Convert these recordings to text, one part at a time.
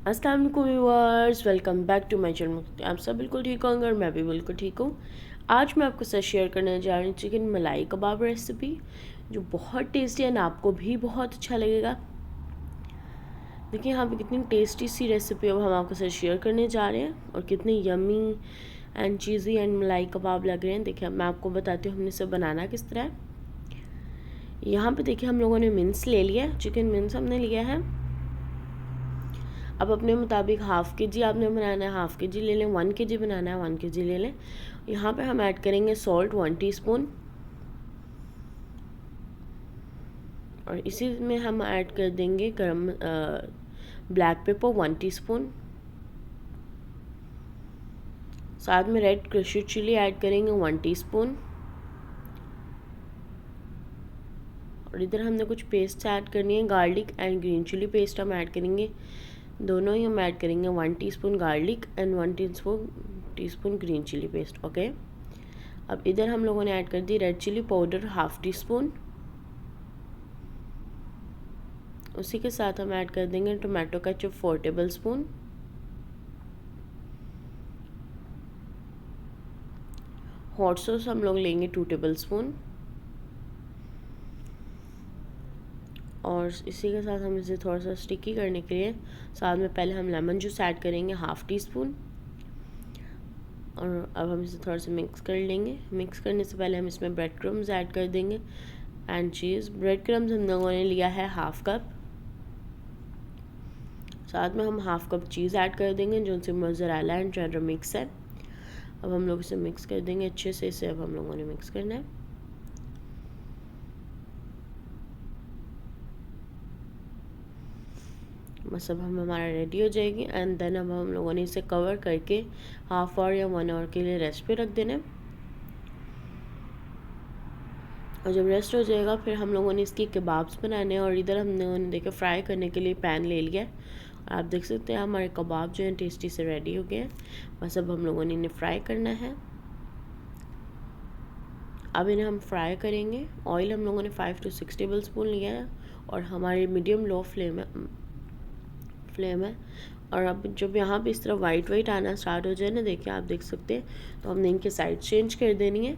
अस्सलाम वालेकुम viewers, welcome back to my channel. आप सब बिल्कुल ठीक होंगे और मैं भी बिल्कुल ठीक हूँ। आज मैं आपके साथ शेयर करने जा रही हूँ चिकन मलाई कबाब रेसिपी, जो बहुत टेस्टी है और आपको भी बहुत अच्छा लगेगा। देखिए यहाँ पे कितनी टेस्टी सी रेसिपी अब हम आपके साथ शेयर करने जा रहे हैं और कितने यमी एंड चीज़ी एंड मलाई कबाब लग रहे हैं। देखिए मैं आपको बताती हूँ हमने इसे बनाना किस तरह है। यहाँ पे देखिए हम लोगों ने मिन्स ले लिया है, चिकन मिन्स हमने लिया है। अब अपने मुताबिक हाफ़ के जी आपने बनाना है, हाफ़ के जी ले लें। 1 kg बनाना है, 1 kg ले लें। यहाँ पे हम ऐड करेंगे सॉल्ट 1 टीस्पून, और इसी में हम ऐड कर देंगे ब्लैक पेपर 1 टीस्पून। साथ में रेड क्रश्ड चिली ऐड करेंगे 1 टीस्पून। और इधर हमने कुछ पेस्ट ऐड करनी है, garlic and green chilli paste हम ऐड करेंगे। दोनों ही हम ऐड करेंगे 1 teaspoon garlic and 1 teaspoon green chilli paste. Okay, अब इधर हम लोगों ने ऐड कर दी red chilli powder half teaspoon. उसी के साथ हम ऐड कर देंगे tomato ketchup 4 tablespoon. Hot sauce हम लोग लेंगे 2 टेबल स्पून। और इसी के साथ हम इसे थोड़ा सा स्टिकी करने के लिए साथ में पहले हम लेमन जूस ऐड करेंगे हाफ़ टी स्पून। और अब हम इसे थोड़ा सा मिक्स कर लेंगे। मिक्स करने से पहले हम इसमें ब्रेड क्रम्स ऐड कर देंगे एंड चीज़। ब्रेड क्रम्स हम लोगों ने लिया है हाफ़ कप। साथ में हम हाफ़ कप चीज़ ऐड कर देंगे जो उनसे मोज़रेला एंड चेडर मिक्स है। अब हम लोग इसे मिक्स कर देंगे अच्छे से। इसे अब हम लोगों ने मिक्स करना है। बस अब हमारा रेडी हो जाएगी एंड देन अब हम लोगों ने इसे कवर करके हाफ आवर या 1 आवर के लिए रेस्ट पे रख देना है। और जब रेस्ट हो जाएगा फिर हम लोगों ने इसकी कबाब्स बनाने हैं। और इधर हम लोगों ने देखा फ्राई करने के लिए पैन ले लिया है। आप देख सकते हैं हमारे कबाब जो हैं टेस्टी से रेडी हो गए हैं। बस अब हम लोगों ने इन्हें फ्राई करना है। अब इन्हें हम फ्राई करेंगे। ऑयल हम लोगों ने 5 to 6 टेबल स्पून लिया है और हमारी मीडियम लो फ्लेम है। और अब जब यहाँ पे इस तरह वाइट वाइट आना स्टार्ट हो जाए ना, देखिए आप देख सकते हैं, तो हमने इनके साइड चेंज कर देनी है।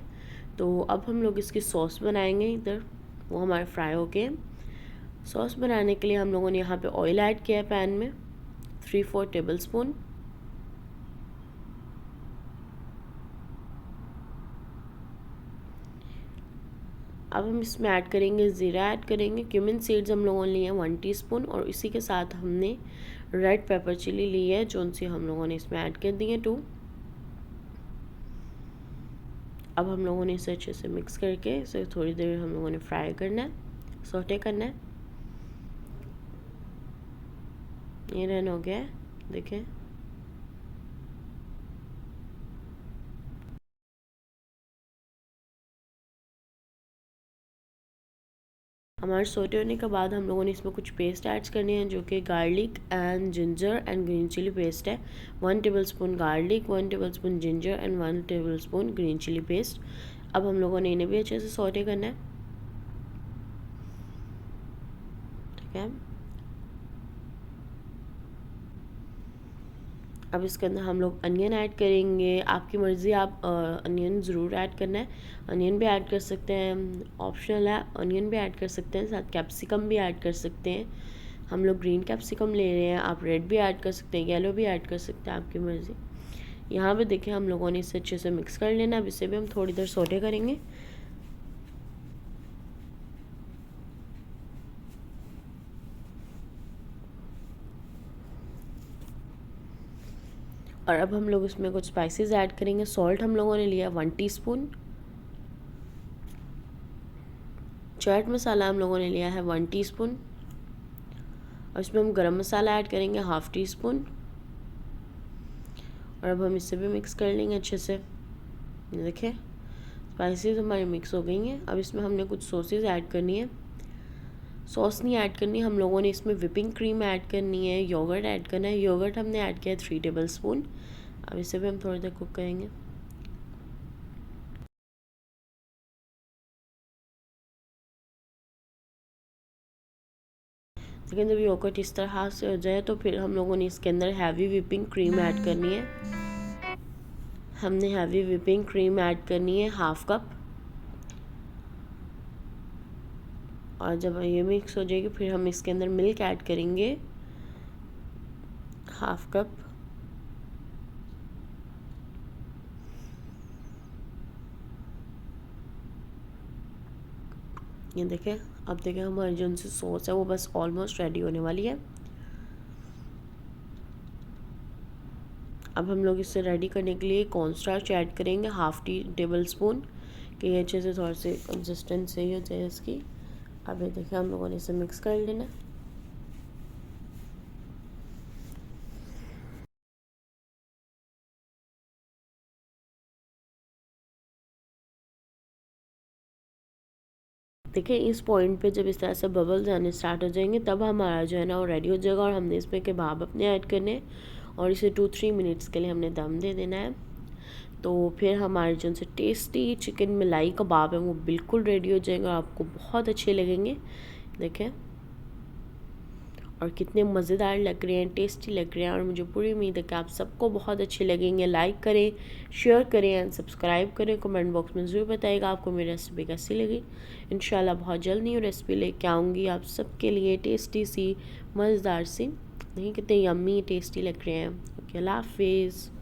तो अब हम लोग इसकी सॉस बनाएंगे। इधर वो हमारे फ्राई हो गए। सॉस बनाने के लिए हम लोगों ने यहाँ पे ऑयल ऐड किया है पैन में 3-4 टेबल स्पून। अब हम इसमें ऐड करेंगे ज़ीरा, ऐड करेंगे क्यूमिन सीड्स हम लोगों ने लिए हैं 1 टीस्पून। और इसी के साथ हमने रेड पेपर चिली ली है जो उनसे हम लोगों ने इसमें ऐड कर दी है 2। अब हम लोगों ने इसे अच्छे से मिक्स करके इसे थोड़ी देर हम लोगों ने फ्राई करना है, सौटे करना है। ये रन हो गया है, देखें। हमारे सोटे होने के बाद हम लोगों ने इसमें कुछ पेस्ट ऐड करनी है जो कि garlic and ginger and green chilli paste है। 1 tablespoon garlic, 1 tablespoon ginger and 1 tablespoon green chilli paste. अब हम लोगों ने इन्हें भी अच्छे से सौटे करना है, ठीक है। अब इसके अंदर हम लोग अनियन ऐड करेंगे। आपकी मर्ज़ी, आप अनियन ज़रूर ऐड करना है। अनियन भी ऐड कर सकते हैं, ऑप्शनल है। अनियन भी ऐड कर सकते हैं, साथ कैप्सिकम भी ऐड कर सकते हैं। हम लोग ग्रीन कैप्सिकम ले रहे हैं, आप रेड भी ऐड कर सकते हैं, येलो भी ऐड कर सकते हैं, आपकी मर्ज़ी। यहाँ पे देखिए हम लोगों ने इसे अच्छे से मिक्स कर लेना। अब इसे भी हम थोड़ी देर सौटे करेंगे। और अब हम लोग इसमें कुछ स्पाइसेस ऐड करेंगे। सॉल्ट हम लोगों ने लिया 1 टीस्पून। चाट मसाला हम लोगों ने लिया है 1 टीस्पून। और इसमें हम गरम मसाला ऐड करेंगे हाफ़ टी स्पून। और अब हम इसे भी मिक्स कर लेंगे अच्छे से। देखें स्पाइसेस हमारी मिक्स हो गई हैं। अब इसमें हमने कुछ सॉसेस ऐड करनी है। सॉस नहीं ऐड करनी, हम लोगों ने इसमें विपिंग क्रीम ऐड करनी है, योगर्ट ऐड करना है। योगर्ट हमने ऐड किया है 3 टेबल स्पून। अब इसे भी हम थोड़ी देर कुक करेंगे। लेकिन जब योगर्ट इस तरह से हो जाए तो फिर हम लोगों ने इसके अंदर हैवी व्हिपिंग क्रीम ऐड करनी है। हमने हैवी व्हिपिंग क्रीम ऐड करनी है 1/2 कप। और जब ये मिक्स हो जाएगी फिर हम इसके अंदर मिल्क ऐड करेंगे 1/2 कप। ये देखें, अब देखें हमारी जो सी सॉस है वो बस ऑलमोस्ट रेडी होने वाली है। अब हम लोग इसे रेडी करने के लिए कॉर्नस्टार्च ऐड करेंगे 1/2 टेबल स्पून, कि ये अच्छे से थोड़ा से कंसिस्टेंसी सही हो जाए इसकी। अब ये देखिए हम लोगों ने इसे मिक्स कर लेना। देखिए इस पॉइंट पे जब इस तरह से बबल्स आने स्टार्ट हो जाएंगे तब हमारा जो है ना वो रेडी हो जाएगा, और हमने इसमें कबाब अपने ऐड करने हैं और इसे 2-3 मिनट्स के लिए हमने दम दे देना है। तो फिर हमारे जो से टेस्टी चिकन मलाई कबाब है वो बिल्कुल रेडी हो जाएगा, आपको बहुत अच्छे लगेंगे। देखें और कितने मज़ेदार लग रहे हैं, टेस्टी लग रहे हैं, और मुझे पूरी उम्मीद है कि आप सबको बहुत अच्छे लगेंगे। लाइक करें, शेयर करें एंड सब्सक्राइब करें। कमेंट बॉक्स में ज़रूर बताइएगा आपको मेरी रेसिपी कैसी लगी। इंशाल्लाह बहुत जल्द न्यू रेसिपी लेके आऊँगी आप सबके लिए, टेस्टी सी, मज़ेदार सी। नहीं कितने यम्मी टेस्टी लग रहे हैं। ओके, अल्लाह हाफिज़।